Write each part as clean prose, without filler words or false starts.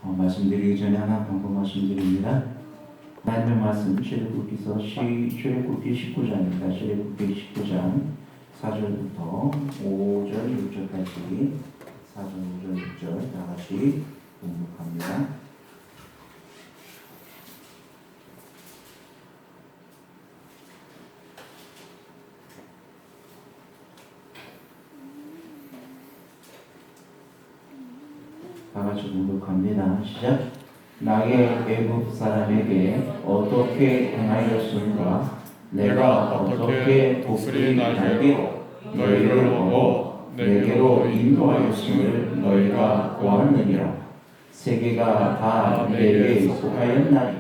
말씀드리기 전에 하나 방금 말씀드립니다. 하나님의 말씀 출애굽기서 출애굽기 19장입니다. 출애굽기 19장 4절부터 5절 6절까지 4절 5절 6절 다 같이 공독합니다. 다 같이 공독합니다. 시작. 나의 애굽 사람에게 어떻게 행하였습니까? 내가 어떻게 독수리 날개로 너희를 얻어 내게로 인도하였음을 너희가 보았느니라. 세계가 다 내게 속하였나니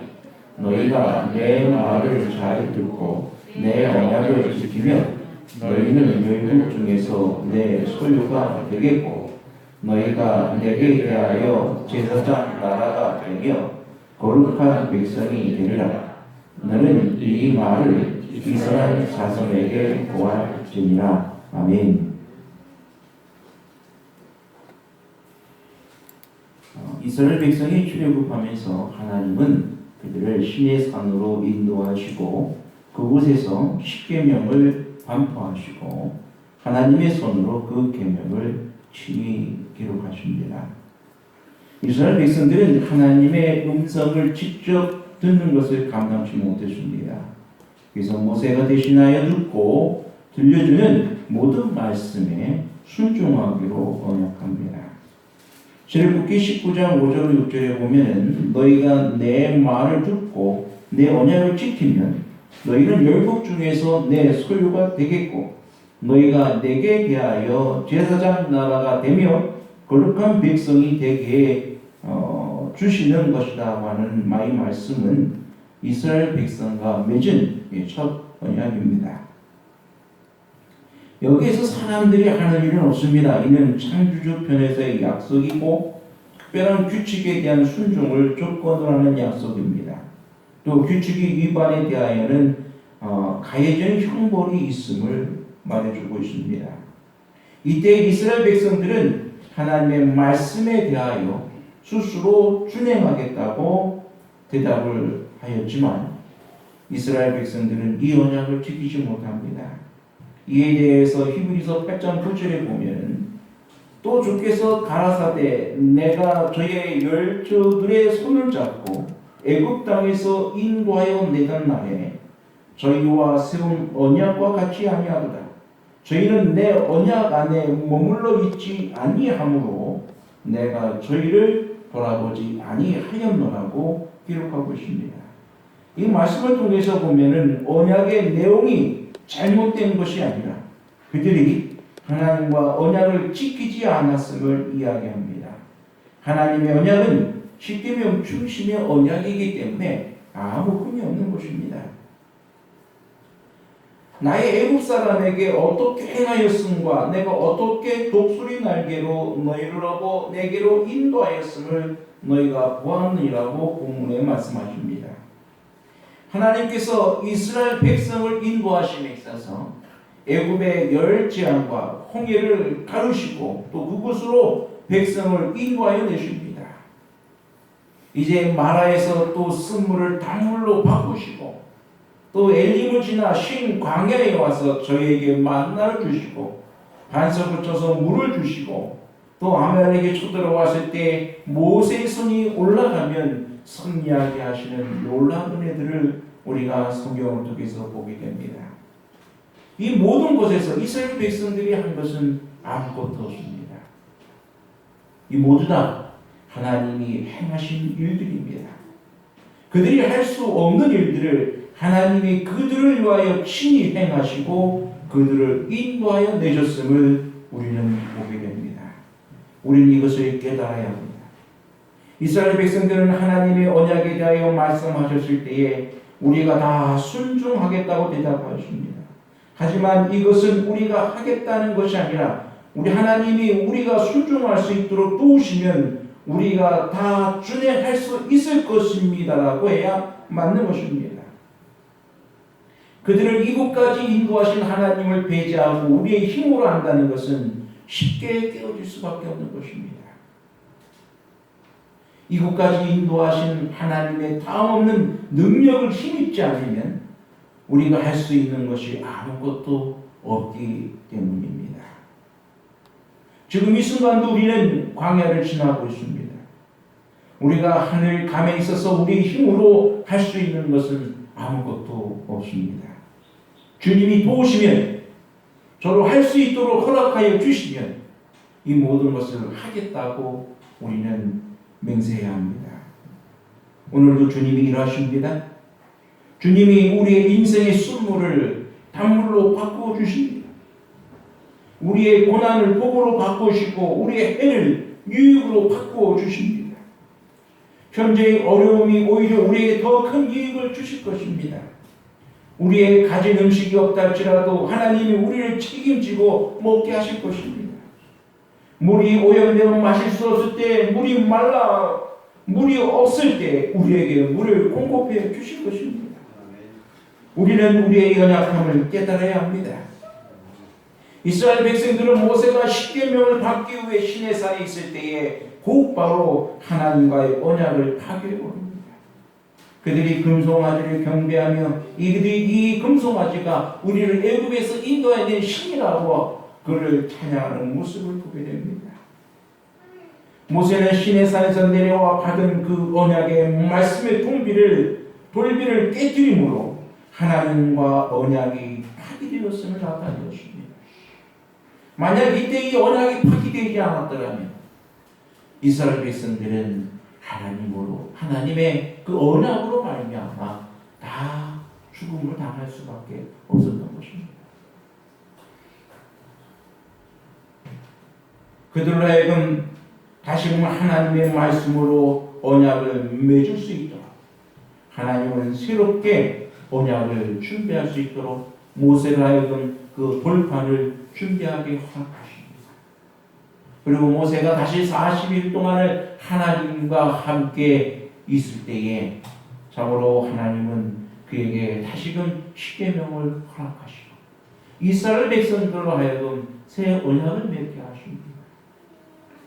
너희가 내 말을 잘 듣고 내 언약을 지키면 너희는 율법 중에서 내 소유가 되겠고 너희가 내게 대하여 제사장 나라가 되며 거룩한 백성이 되리라. 너는 이 말을 이스라엘 자손에게 보할지니라. 아멘. 이스라엘 백성이 출애굽하면서 하나님은 그들을 신의 산으로 인도하시고 그곳에서 십계명을 반포하시고 하나님의 손으로 그 계명을 친히 기록하십니다. 이스라엘 백성들은 하나님의 음성을 직접 듣는 것을 감당치 못했습니다. 그래서 모세가 대신하여 듣고 들려주는 모든 말씀에 순종하기로 언약합니다. 출애굽기 19장 5절 6절에 보면 너희가 내 말을 듣고 내 언약을 지키면 너희는 율법 중에서 내 소유가 되겠고 너희가 내게 대하여 제사장 나라가 되며 거룩한 백성이 되게 주시는 것이다 하는 이 말씀은 이스라엘 백성과 맺은 첫 언약입니다. 여기에서 사람들이 하는 일은 없습니다. 이는 창조주 편에서의 약속이고 특별한 규칙에 대한 순종을 조건으로 하는 약속입니다. 또 규칙이 위반에 대하여는 가해진 형벌이 있음을 말해주고 있습니다. 이때 이스라엘 백성들은 하나님의 말씀에 대하여 스스로 준행하겠다고 대답을 하였지만 이스라엘 백성들은 이 언약을 지키지 못합니다. 이에 대해서 히브리서 8장 9절에 보면 또 주께서 가라사대 내가 저의 열조들의 손을 잡고 애굽 땅에서 인도하여 내던 날에 저희와 세운 언약과 같이 아니하도다. 저희는 내 언약 안에 머물러 있지 아니하므로 내가 저희를 돌아보지 아니하였노라고 기록하고 있습니다. 이 말씀을 통해서 보면은 언약의 내용이 잘못된 것이 아니라 그들이 하나님과 언약을 지키지 않았음을 이야기합니다. 하나님의 언약은 십계명 중심의 언약이기 때문에 아무 흠이 없는 것입니다. 나의 애굽 사람에게 어떻게 행하였음과 내가 어떻게 독수리 날개로 너희를 얻어 내게로 인도하였음을 너희가 보았느니라고 본문에 말씀하십니다. 하나님께서 이스라엘 백성을 인도하심에 있어서 애굽의 열 재앙과 홍해를 가르시고 또 그곳으로 백성을 인도하여 내십니다. 이제 마라에서 또 쓴물을 단물로 바꾸시고 또 엘림을 지나 신 광야에 와서 저희에게 만나를 주시고 반석을 쳐서 물을 주시고 또 아말렉에 쳐들어왔을 때 모세의 손이 올라가면 승리하게 하시는 놀라운 은혜들을 우리가 성경을 통해서 보게 됩니다. 이 모든 곳에서 이스라엘 백성들이 한 것은 아무것도 없습니다. 이 모두 다 하나님이 행하신 일들입니다. 그들이 할 수 없는 일들을 하나님이 그들을 위하여 친히 행하시고 그들을 인도하여 내셨음을 우리는 보게 됩니다. 우리는 이것을 깨달아야 합니다. 이스라엘 백성들은 하나님의 언약에 대하여 말씀하셨을 때에 우리가 다 순종하겠다고 대답하였습니다. 하지만 이것은 우리가 하겠다는 것이 아니라 우리 하나님이 우리가 순종할 수 있도록 도우시면 우리가 다 준행할 수 있을 것입니다라고 해야 맞는 것입니다. 그들을 이곳까지 인도하신 하나님을 배제하고 우리의 힘으로 한다는 것은 쉽게 깨어질 수밖에 없는 것입니다. 이곳까지 인도하신 하나님의 다음없는 능력을 힘입지 않으면 우리가 할 수 있는 것이 아무것도 없기 때문입니다. 지금 이 순간도 우리는 광야를 지나고 있습니다. 우리가 하늘 감에 있어서 우리의 힘으로 할 수 있는 것은 아무것도 없습니다. 주님이 도우시면, 저로 할 수 있도록 허락하여 주시면 이 모든 것을 하겠다고 우리는 맹세해야 합니다. 오늘도 주님이 일하십니다. 주님이 우리의 인생의 순물을 단물로 바꾸어 주십니다. 우리의 고난을 복으로 바꾸시고 우리의 해를 유익으로 바꾸어 주십니다. 현재의 어려움이 오히려 우리에게 더 큰 이익을 주실 것입니다. 우리의 가진 음식이 없다 할지라도 하나님이 우리를 책임지고 먹게 하실 것입니다. 물이 오염되어 마실 수 없을 때, 물이 말라 물이 없을 때 우리에게 물을 공급해 주실 것입니다. 우리는 우리의 연약함을 깨달아야 합니다. 이스라엘 백성들은 모세가 십계명을 받기 위해 시내산에 있을 때에 곧바로 하나님과의 언약을 파괴해버립니다. 그들이 금송아지를 경배하며 이들이 이 금송아지가 우리를 애굽에서 인도해낸 신이라고 그를 찬양하는 모습을 보게 됩니다. 모세는 시내산에서 내려와 받은 그 언약의 말씀의 돌비를 깨뜨림으로 하나님과 언약이 파괴되었음을 나타내었습니다. 만약 이때 이 언약이 파괴되지 않았더라면 이스라엘 백성들은 하나님으로, 하나님의 그 언약으로 말미암아 다 죽음을 당할 수밖에 없었던 것입니다. 그들로 하여금 다시 보면 하나님의 말씀으로 언약을 맺을 수 있도록, 하나님은 새롭게 언약을 준비할 수 있도록 모세를 하여금 그 돌판을 준비하게 허락하십니다. 그리고 모세가 다시 40일 동안을 하나님과 함께 있을 때에 참으로 하나님은 그에게 다시금 십계명을 허락하시고 이스라엘 백성들로 하여금 새 언약을 맺게 하십니다.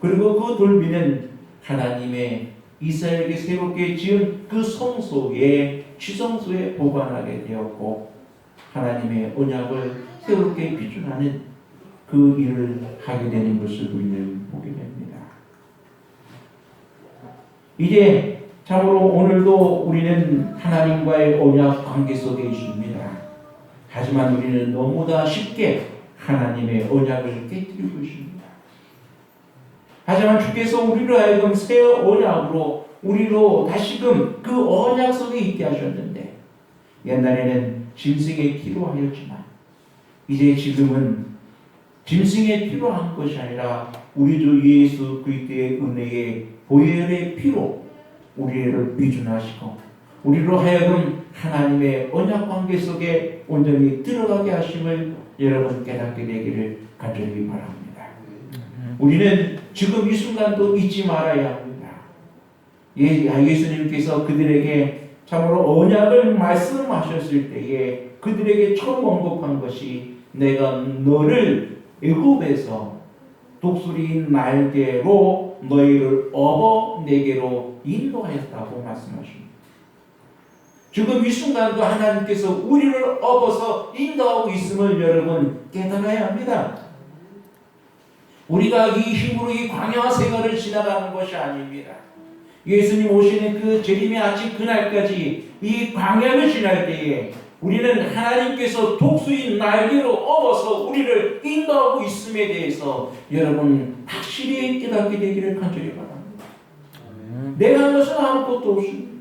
그리고 그 돌비는 하나님의 이스라엘에게 새롭게 지은 그 성소의 지성소에 보관하게 되었고 하나님의 언약을 새롭게 비준하는 그 일을 하게 되는 것을 우리는 보게 됩니다. 이제 참으로 오늘도 우리는 하나님과의 언약 관계 속에 있습니다. 하지만 우리는 너무나 쉽게 하나님의 언약을 깨뜨리고 있습니다. 하지만 주께서 우리로 하여금 새 언약으로 우리로 다시금 그 언약 속에 있게 하셨는데 옛날에는 짐승의 피로 하였지만 이제 지금은 짐승의 피로 한 것이 아니라 우리 주 예수 그리스도의 은혜의 보혈의 피로 우리를 비준하시고 우리로 하여금 하나님의 언약 관계 속에 온전히 들어가게 하심을 여러분 깨닫게 되기를 간절히 바랍니다. 우리는 지금 이 순간도 잊지 말아야 합니다. 예수님께서 그들에게 참으로 언약을 말씀하셨을 때에 그들에게 처음 언급한 것이 내가 너를 애굽에서 독수리 날개로 너희를 업어 내게로 인도하였다고 말씀하십니다. 지금 이 순간도 하나님께서 우리를 업어서 인도하고 있음을 여러분 깨달아야 합니다. 우리가 이 힘으로 이 광야 생활을 지나가는 것이 아닙니다. 예수님 오시는 그 재림의 아침 그날까지 이 광야를 지날 때에 우리는 하나님께서 독수리 날개로 업어서 우리를 인도하고 있음에 대해서 여러분 확실히 깨닫게 되기를 간절히 바랍니다. 내가 한 것은 아무것도 없습니다.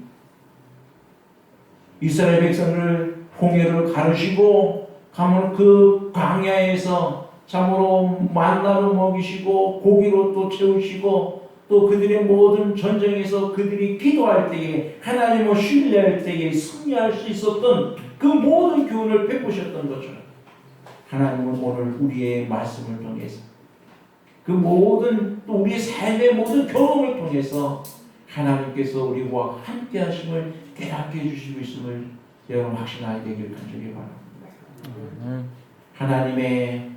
이스라엘 백성을 홍해를 가르시고 가면 그 광야에서 참으로 만나로 먹이시고 고기로 또 채우시고 또 그들의 모든 전쟁에서 그들이 기도할 때에 하나님을 신뢰할 때에 승리할 수 있었던 그 모든 교훈을 베푸셨던 것처럼 하나님은 오늘 우리의 말씀을 통해서 그 모든 또 우리의 삶의 모든 경험을 통해서 하나님께서 우리와 함께 하심을 깨닫게 해주시고 있음을 여러분 확신하게 되길 간절히 바랍니다. 하나님의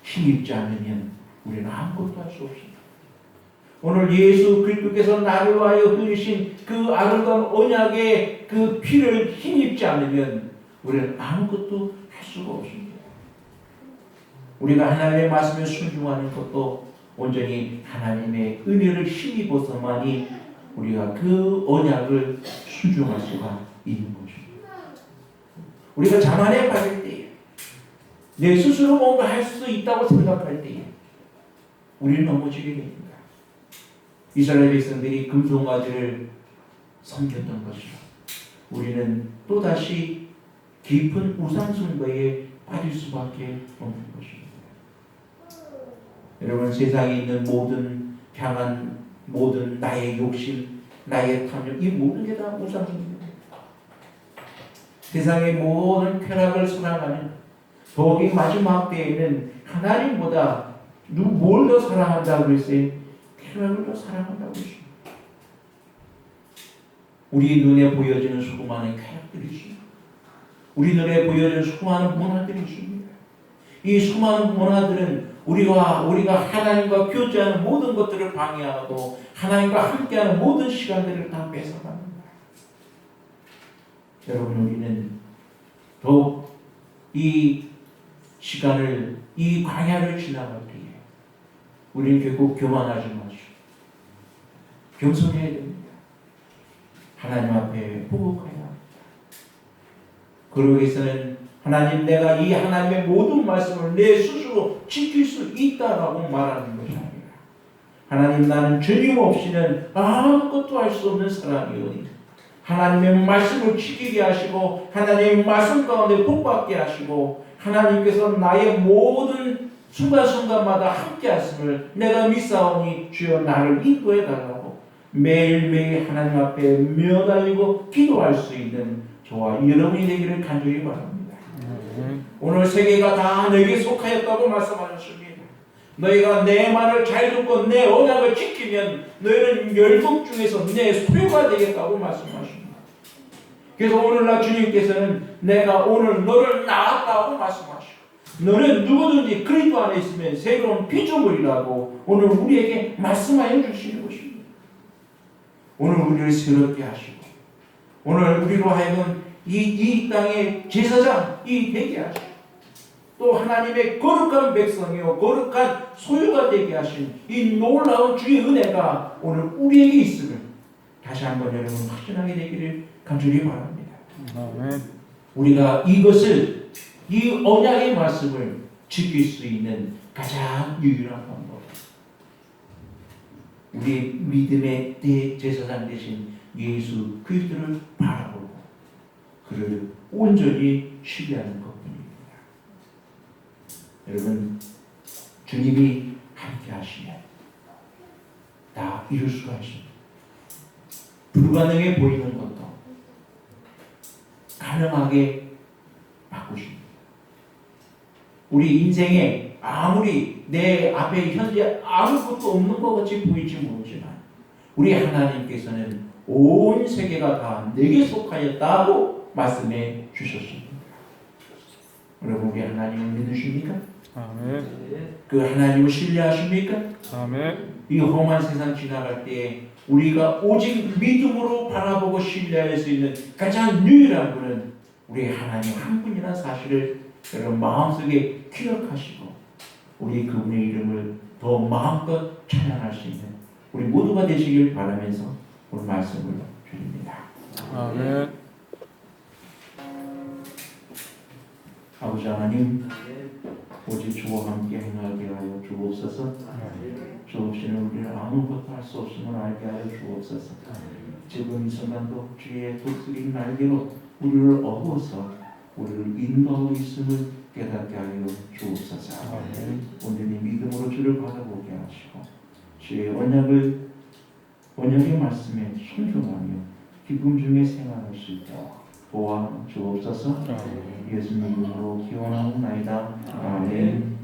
힘입지 않으면 우리는 아무것도 할 수 없습니다. 오늘 예수 그리스도께서 나를 위하여 흘리신 그 아름다운 언약의 그 피를 힘입지 않으면 우리는 아무것도 할 수가 없습니다. 우리가 하나님의 말씀에 순종하는 것도 온전히 하나님의 은혜를 힘입어서만이 우리가 그 언약을 순종할 수가 있는 것입니다. 우리가 자만에 빠질 때에 내 스스로 뭔가 할 수 있다고 생각할 때에 우리는 넘어지게 됩니다. 이스라엘 백성들이 금송아지를 섬겼던 것이죠. 우리는 또다시 깊은 우상숭배에 빠질 수밖에 없는 것입니다. 여러분, 세상에 있는 모든 향한 모든 나의 욕심, 나의 탐욕, 이 모든 게 다 우상숭배입니다. 세상의 모든 쾌락을 사랑하는, 더욱이 마지막 때에는 하나님보다 뭘 더 사랑한다고 그랬어요? 쾌락을 더 사랑한다고 했습니다. 우리 눈에 보여지는 수많은 쾌락들이 있습니다. 우리 눈에 보여지는 수많은 문화들이 있습니다. 이 수많은 문화들은 우리가 하나님과 교제하는 모든 것들을 방해하고 하나님과 함께하는 모든 시간들을 다 뺏어갑니다. 여러분, 우리는 더욱 이 시간을, 이 광야를 지나갈 때에 우리는 결국 교만하지 마시고 겸손해야 됩니다. 하나님 앞에 부복해야 합니다. 그러기 위해서는 하나님, 내가 이 하나님의 모든 말씀을 내 스스로 지킬 수 있다라고 말하는 것이 아니라, 하나님, 나는 주님 없이는 아무것도 할 수 없는 사람이오니 하나님의 말씀을 지키게 하시고 하나님의 말씀 가운데 복받게 하시고 하나님께서 나의 모든 순간순간마다 함께 하심을 내가 믿사오니 주여 나를 인도해 달라고 매일매일 하나님 앞에 매달리고 기도할 수 있는 저와 여러분이 되기를 간절히 바랍니다. 오늘 세계가 다 내게 속하였다고 말씀하셨습니다. 너희가 내 말을 잘 듣고 내 언약을 지키면 너희는 열국 중에서 내 소유가 되겠다고 말씀하십니다. 그래서 오늘날 주님께서는 내가 오늘 너를 낳았다고 말씀하시고 너는 누구든지 그리스도 안에 있으면 새로운 피조물이라고 오늘 우리에게 말씀하여 주시는 것입니다. 오늘 우리를 새롭게 하시고 오늘 우리로 하여금 이 땅의 제사장이 되게 하시고 또 하나님의 거룩한 백성이요 거룩한 소유가 되게 하신 이 놀라운 주의 은혜가 오늘 우리에게 있음을 다시 한번 여러분 확신하게 되기를 간절히 바랍니다. 우리가 이것을 이 언약의 말씀을 지킬 수 있는 가장 유일한 방법, 우리 믿음의 대제사장 되신 예수 그리스도를 바라보고 그를 온전히 신뢰하는 것뿐입니다. 여러분, 주님이 함께 하시면 다 이룰 수가 있습니다. 불가능해 보이는 것도 가능하게 바꾸십니다. 우리 인생에 아무리 내 앞에 현재 아무것도 없는 것 같이 보일지 모르지만 우리 하나님께서는 온 세계가 다 내게 속하였다고 말씀해 주셨습니다. 여러분, 우리 하나님을 믿으십니까? 아멘. 그 하나님을 신뢰하십니까? 아멘. 이 험한 세상 지나갈 때 우리가 오직 믿음으로 바라보고 신뢰할 수 있는 가장 유일한 분은 우리 하나님 한 분이라는 사실을 여러분 마음속에 기억하시고 우리 그분의 이름을 더 마음껏 찬양할 수 있는 우리 모두가 되시길 바라면서 오늘 말씀을 드립니다. 아멘. 아버지 하나님, 오직 주와 함께 행하게 하여 주옵소서. 주 없이는 우리는 아무것도 할 수 없음을 알게 하여 주옵소서. 지금 이 순간도 주의 독수리 날개로 우리를 업어서 우리를 인도하고 있음을 깨닫게 하여 주옵소서. 온전히 믿음으로 주를 바라보게 하시고 주의 언약의 말씀에 순종하며 기쁨 중에 생활할 수 있도록 도와 주옵소서. 예수님 이름으로 기원하옵나이다. 아멘.